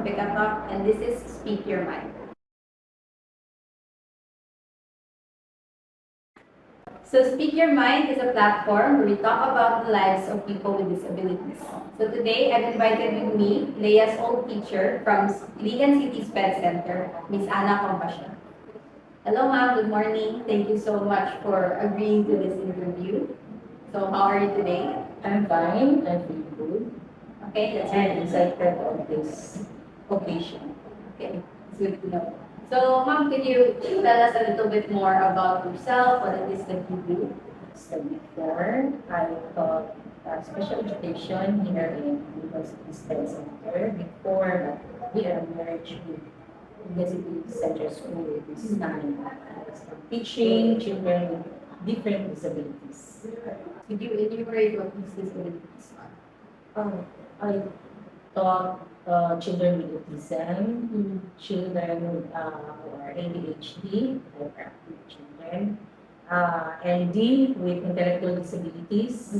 Pic-A-Talk, and this is Speak Your Mind. So Speak Your Mind is a platform where we talk about the lives of people with disabilities. So today, I've invited with me Leia's old teacher from Iligan City SPED Center, Miss Ana Compacion. Hello, ma'am. Good morning. Thank you so much for agreeing to this interview. So how are you today? I'm fine, I feel good, Okay, that's and good. excited of this occasion. Okay, it's good to know. So, ma'am, can you tell us a little bit more about yourself, what it is that you do? So before, I taught special education here in Iligan City SPED Center. Before, we are merged with Iligan City Center School this time. Teaching children with different disabilities. Could you enumerate what these disabilities are? I taught children with autism, children who are ADHD, hyperactive children, and with intellectual disabilities.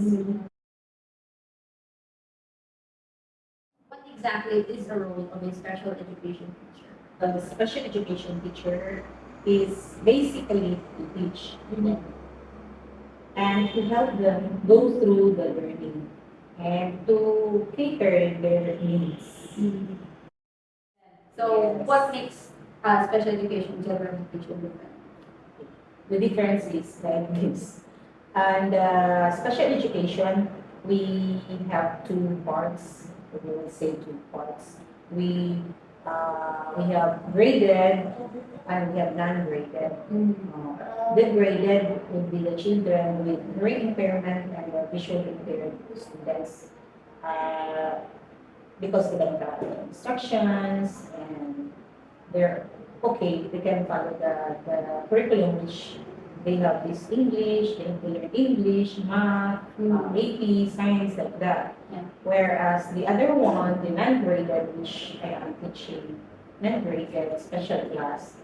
What exactly is the role of a special education teacher? The special education teacher is basically to teach them and to help them go through the learning and to cater their needs. So, Yes. what makes special education general education different? The difference is like this. And special education, we have two parts. We will say two parts. We have graded and we have non-graded. The graded would be the children with hearing impairment and the visual impaired students. Uh, because they can follow instructions and they're okay, they can follow the curriculum which they have this English, they learn English, math, AP, science like that. Yeah. Whereas the other one, the non-graded, which I am teaching, non-graded special class,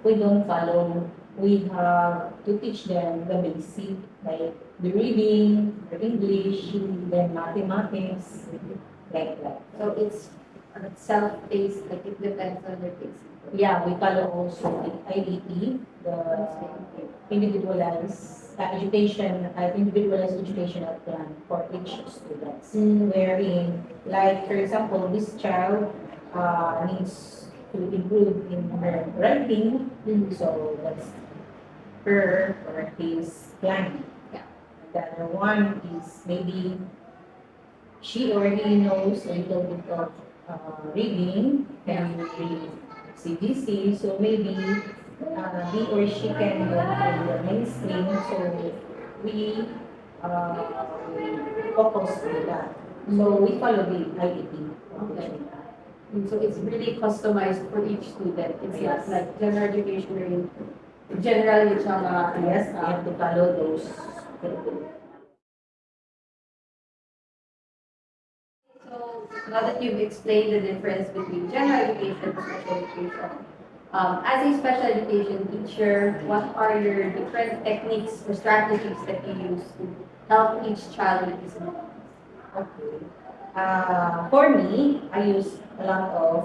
we don't follow. We have to teach them the basic, like the reading, the English, then mathematics, like that. So, it's self-paced, like it depends on your pace. Yeah, we follow also the IEP, the individualized educational plan for each students. Wherein, like for example, this child needs to improve in her writing, so that's her or his plan. Yeah. The other one is maybe she already knows a little bit of reading and read CBC, so maybe he or she can go to the mainstream. So we focus on that. So we follow the IEP. Okay. So it's really customized for each student. It's Yes. not like general education wherein general yung siya mga Yes, we have to follow those curriculum. So now that you've explained the difference between general education and special education, as a special education teacher, what are your different techniques or strategies that you use to help each child with disabilities? Okay. For me, I use a lot of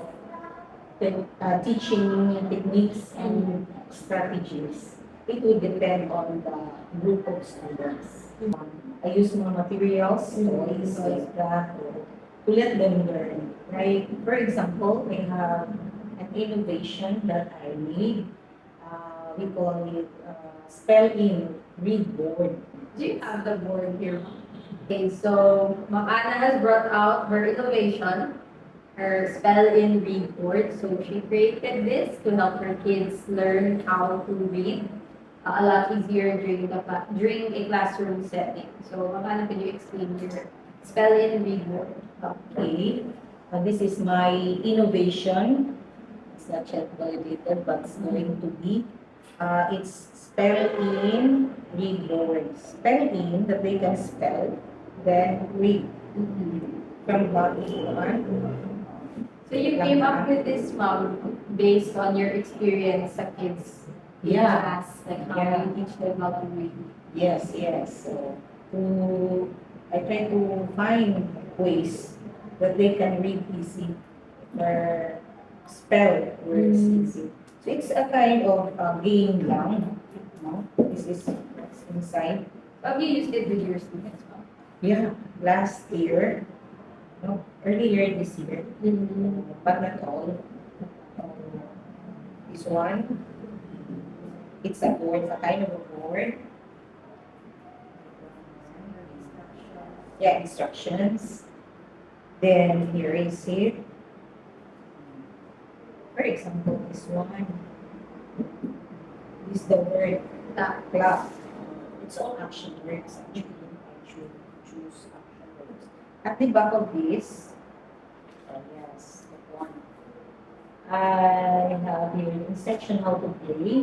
teaching techniques and strategies. It will depend on the group of students. I use more materials, toys like that, to let them learn. Like, for example, I have an innovation that I made. We call it spell in read board. Do you have the board here? Okay, so Ma'am Ana has brought out her innovation, her spell in read board. So she created this to help her kids learn how to read a lot easier during a classroom setting. So Ma'am Ana, can you explain your spell in read board? Okay. This is my innovation. It's not yet validated, but it's going to be. It's spell in, read words. Spell in that they can spell, then read. From bottom to one. So you came up with this, Mom, based on your experience sa kids in Yeah. class, like how Yeah. you teach them how to read. Yes, yes. So, I try to find ways that they can read easy for spell words easy. So it's a kind of game lang. No? This is what's inside. Have you used it with your students, ma'am? Yeah, last year, no, earlier this year, but not all. This one, it's a board, a kind of a board. Yeah, instructions. Then here is it. For example, this one is the word That clap. It's all action words actually. I choose action words. At the back of this, yes, that one. I have here instruction how to play.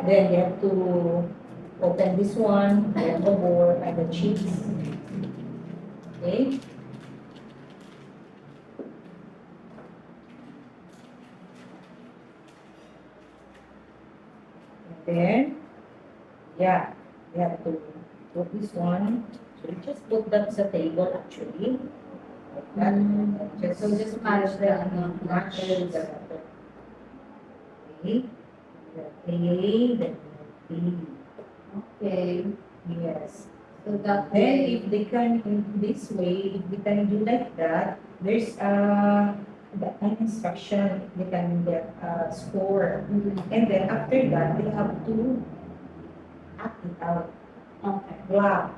Then you have to open this one, then the board and the chips. Okay. And then, yeah, we have to put this one. So you just put that sa table actually. Like that. Just, So just match the match the letters. letter. Okay. A, then B. Okay. Yes. So that Then way. if they can, in this way, if they can do like that, there's an instruction, they can get a score. And then after that, they have to act it out. Okay. Clap.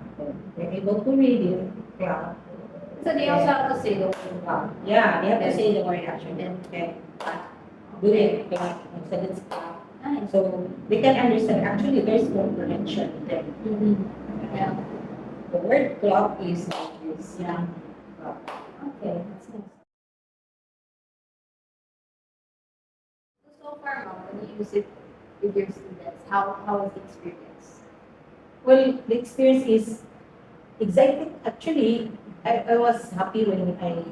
They're able to read it, clap. So they also have to say the word Clap. Yeah, they have to say the word actually. Okay. Do it, clap. So that's clap. Nice. So they can understand, actually there's comprehension there. Yeah. The word clap is like this. Yeah. Clap. Okay. That's nice. So far, ma'am, when you use it with your students, how was the experience? Well, the experience is exciting. Actually, I was happy when I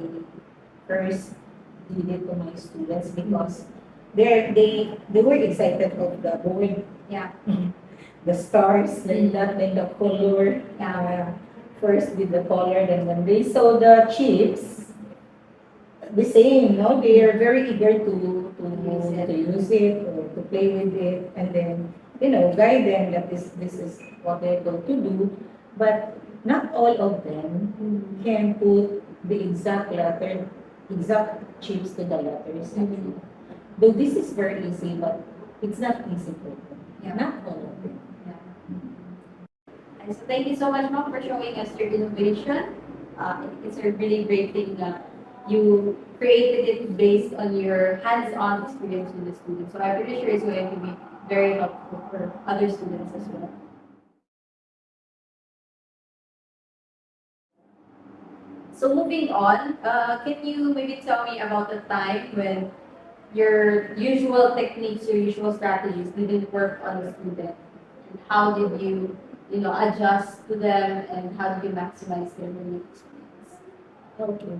first did it to my students because they were excited of the board, Yeah. the stars, like that, like the color. Yeah. First with the color, then when they saw the chips, the same, no? They are very eager to use it or to play with it, and then guide them that this is what they're going to do. But not all of them can put the exact chips to the letters. Though this is very easy, but it's not easy for them. Yeah. Not all of them. And so thank you so much, ma'am, for showing us your innovation. It's a really great thing that you created it based on your hands-on experience with the students. So I'm pretty sure it's going to be very helpful for other students as well. So moving on, can you maybe tell me about the time when your usual techniques, your usual strategies didn't work on the student? And how did you adjust to them, and how did you maximize their learning experience? Okay.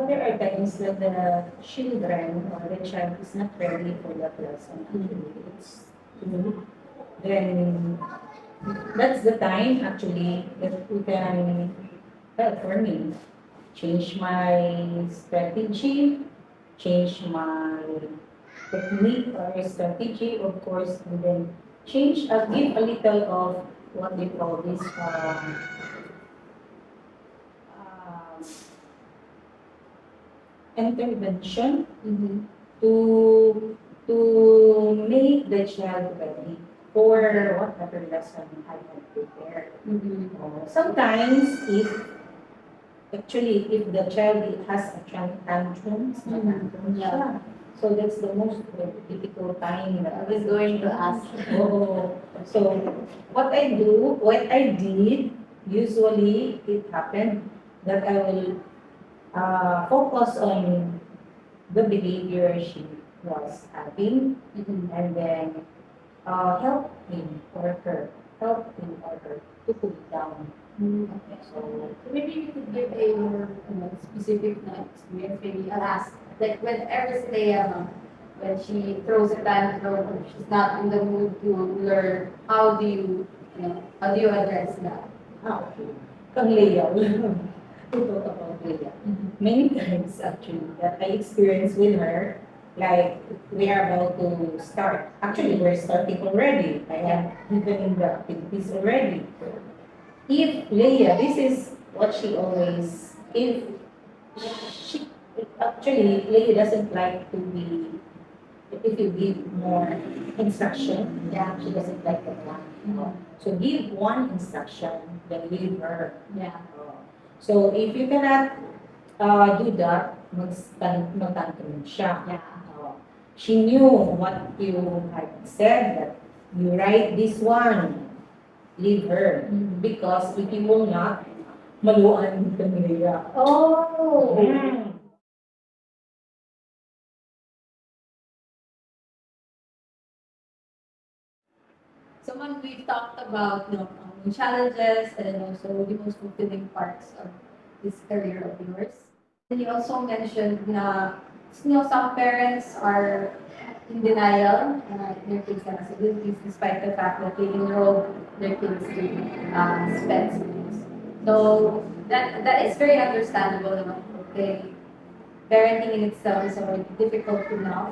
There are times that the children or the child is not ready for that lesson. Actually, it's true. Then that's the time actually that we can, well, for me, change my strategy, change my technique or strategy, of course, and then give a little of what we call this um, intervention to make the child ready for whatever lesson I have prepared. Sometimes, if the child has a tantrums, Yeah. so that's the most difficult time. I was going to ask. Oh, so what I did, usually it happened that I will focus on the behavior she was having, and then help him or her to cool down. Okay. So Maybe you could give a more specific experience. Maybe I'll ask, like whenever when she throws a tantrum or she's not in the mood to learn, how do you address that? okay. Kang layaw. to talk about Leah. Many times actually that I experienced with her, like we are about to start. Actually, we're starting already. I am even in the activities already. If Leah, this is what she always, if she, actually, Leah doesn't like to be, if you give more instruction, Yeah. she doesn't like that one. So give one instruction, then leave her. Yeah. So if you cannot do that, magtantrum siya. Yeah. She knew what you had said, that you write this one, leave her. Because if you will not, maluan ka nila. Oh. So when we've talked about the challenges and then also the most fulfilling parts of this career of yours. And you also mentioned na some parents are in denial their kids have disabilities despite the fact that they enroll their kids to SPED schools. So that is very understandable naman. Okay. Parenting in itself is already difficult enough.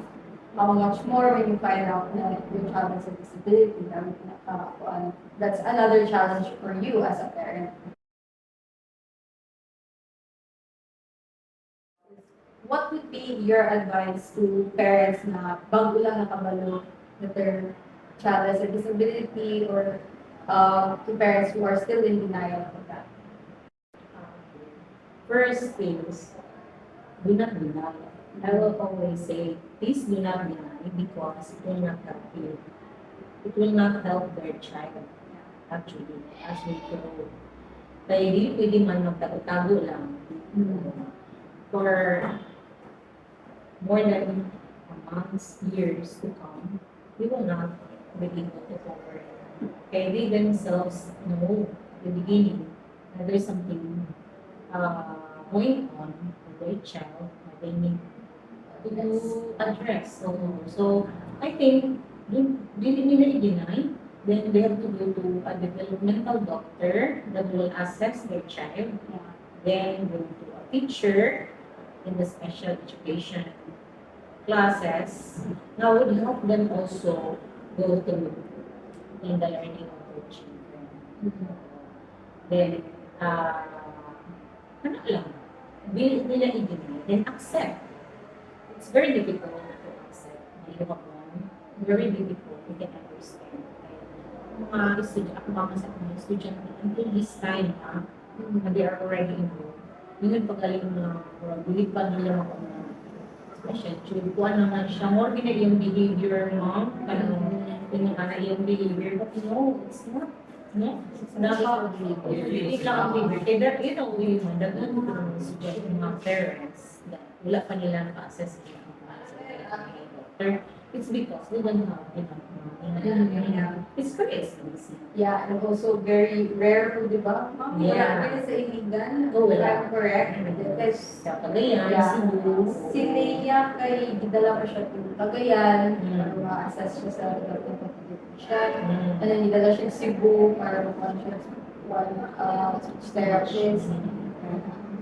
How much more when you find out that your child has a disability, that's another challenge for you as a parent. What would be your advice to parents na bago lang nakabalo that their child has a disability or to parents who are still in denial of that? First things, do not deny. I will always say, please do not deny because it will not help you. It will not help their child. Actually, as we grow. Kaya hindi pwede man magtago-tago lang. For more than months, years to come, we will not be able to cover it. Kaya they themselves know the beginning that there's something going on with their child that they need to address. So I think dili nila i-deny, then they have to go to a developmental doctor that will assess their child, then go to a teacher in the special education classes. Now would help them also go through in the learning of their children. Then, ano lang, will nila i-deny, then accept. It's very difficult to accept. Mahirap lang. Very difficult. You can understand. Mga estudyante, ako mga sa mga estudyante, until this time, they are already involved. Yun yung pagaling na, believe pa nila ako na special child. Kuha naman siya, more gina yung behavior mo, yung yung behavior, but no, it's not. No, it's not. Hindi lang ang behavior. Kaya that, you know, we suggest mga parents that wala pa nila na-access nila ang doctor. It's because they don't have enough money. It's very expensive. Yeah, and also very rare po, di ba? Ma'am, Yeah. wala sa Iligan. Oh, wala. I'm correct. Because Sa Cagayan, Yeah. Cebu. si Leia kay gidala pa siya to Cagayan para Mm. ma-assess siya sa development siya. Mm. And then gidala siya sa Cebu para makuha siya speech therapist.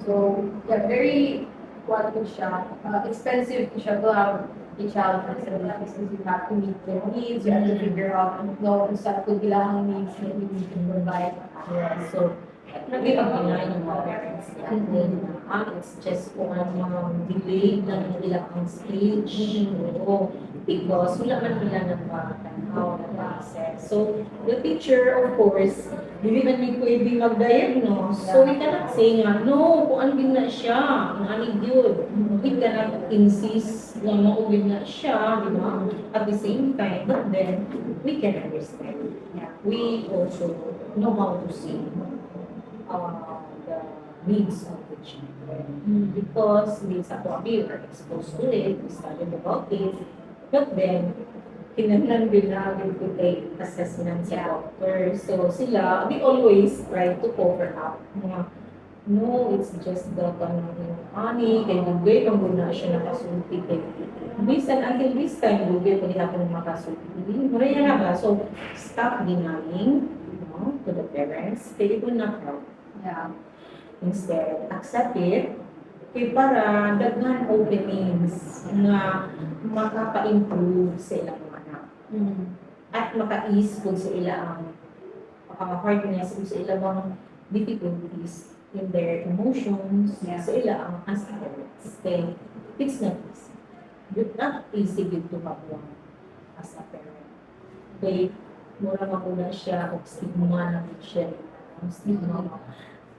So, yeah, very siya. Expensive siya to have a child with disabilities because you have to meet their needs, you have to figure out kung saan kung ilang needs that you need to provide. Yeah, so, nag-i-apply ng mga parents natin na it's just kung anong delay lang ng ilang stage. Oo. Because wala man nila nagpatanaw, nag-access. So, the teacher, of course, hindi man may pwede mag-diagnose. So, we cannot say nga, no, kung anong na siya, ang anig yun. We cannot insist na maugin na siya, di ba? At the same time, but then, we can understand. We also know how to see the needs of the children. Because we were exposed to it, we studied about it, but then, kinahanglan din namin to take assessment sa doctor. So sila, we always try to cover up. No, it's just the ani, kay Dugay, kung muna siya nakasulti kay bisan until this time, Dugay, pwede ako makasulti. Maraya na ba? So, stop denying to the parents. They will not help. Yeah. Instead, accept it, kay para daghan openings nga makapa-improve sa ilang mga anak. At maka-ease po sa ilang hardness o sa ilang difficulties in their emotions, Yeah. sa ilang as parents. Then, it's not easy. It's not easy to have one as a parent. Kaya, mura makuna siya, o stigma na po siya. Ang stigma mo,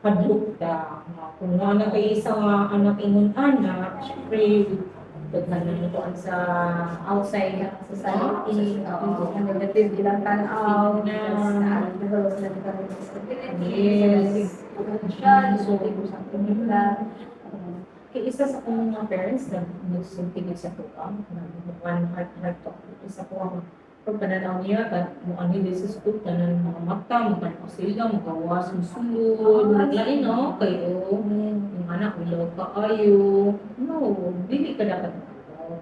hadlok ka. Kung na kayo isang anak ingon anak, syempre, daghan na nito sa outside society. Negative ilang tanaw, Na- develop na develop disabilities, So, kaya isa sa kong mga parents na nagsuntigil sa tuwang, na one heart talk, isa ko ang pagpananaw niya, at mo ano yung sa school, tanan mga mata, magkano sila, magawa, susunod, naglain, no? Kayo, yung anak, ilaw ka ayo. No, hindi ka dapat magawa.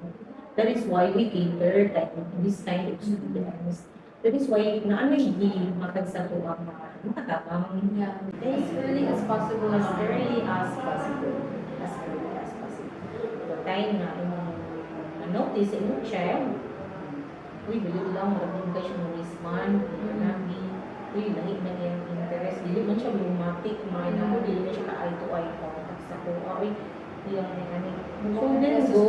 That is why we cater this kind of students. That is why naano hindi matag sa tuwang makatabang. Yeah, as early as possible. As early as possible. As early as possible. The time na imong na-notice sa imong child, uy, dili lang, marami ka siya ma-respond, uy, lahi na yung interest, dili man siya romantic, dili na siya ka-eye to eye contact sa kuha, uy, yung ano. So then go,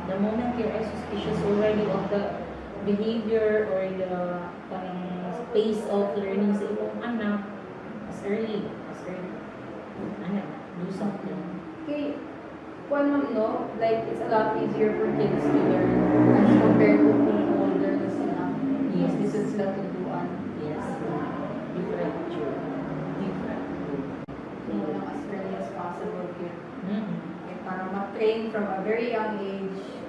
the moment you're suspicious already of the behavior or the pace of learning sa imong anak, as early, anak, do something. Okay, one mom, no, like it's a lot easier for kids to learn as compared to kung older na sila. Yes. This is sila tutuan. Yes, different children, different group. So, as early as possible, yun. Mm-hmm. Okay, para ma-train from a very young age,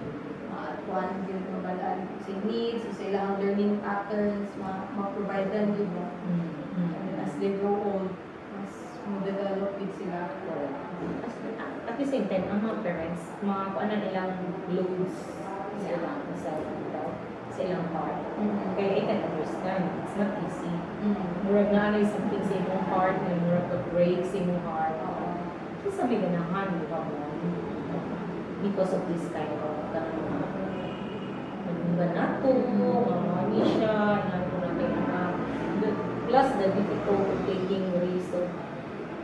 at one, yun, mabalaan sa needs, sa ilang learning patterns, ma-provide them, di ba? And then as they grow old, mas mo-develop din sila. At the same time, ang mga parents, mga kung ano nilang loads sa ilang sa ilang heart. Kaya I can understand, it's not easy. Murag na ano yung something sa imong heart, may murag break sa imong heart. So sabi ganahan, di ba mo? Because of this kind of nato, mamami siya, nato na kayo na. Plus the difficult of taking risks of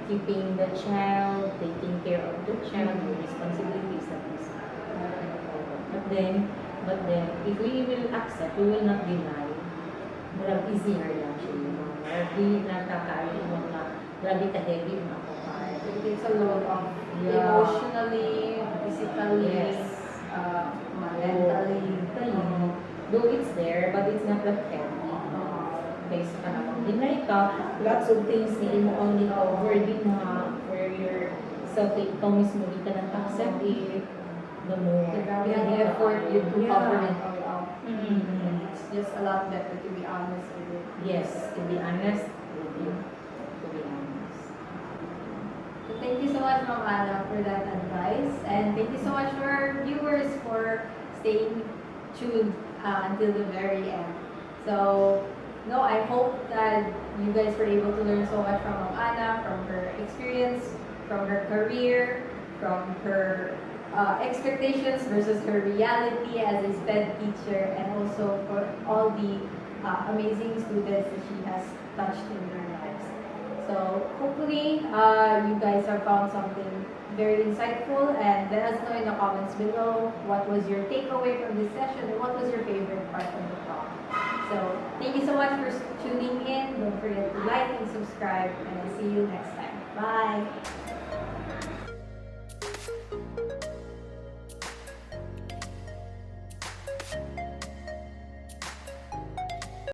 keeping the child, taking care of the child, the responsibilities that is. But then, if we will accept, we will not deny. Murag easier lang siya. Murag di nakakaari mo na, grabe ka heavy na ako. It's a load of emotionally, physically, mentally. Though it's there, but it's not that heavy. Okay, so kanang deny ka, lots of things na mo only cover din na for your self-ikaw mismo, di ka nag-accept it, the more. The effort you do cover it all out. Mm-hmm. It's just a lot better to be honest with it. Yes, to be honest with you. To be honest. So thank you so much, Ma'am Ana, for that advice. And thank you so much for our viewers for staying tuned until the very end. So, no, I hope that you guys were able to learn so much from Ma'am Ana, from her experience, from her career, from her expectations versus her reality as a SPED teacher, and also for all the amazing students that she has touched in their lives. So hopefully you guys have found something very insightful, and let us know in the comments below what was your takeaway from this session and what was your favorite part of the talk. So thank you so much for tuning in. Don't forget to like and subscribe, and I'll see you next time. Bye!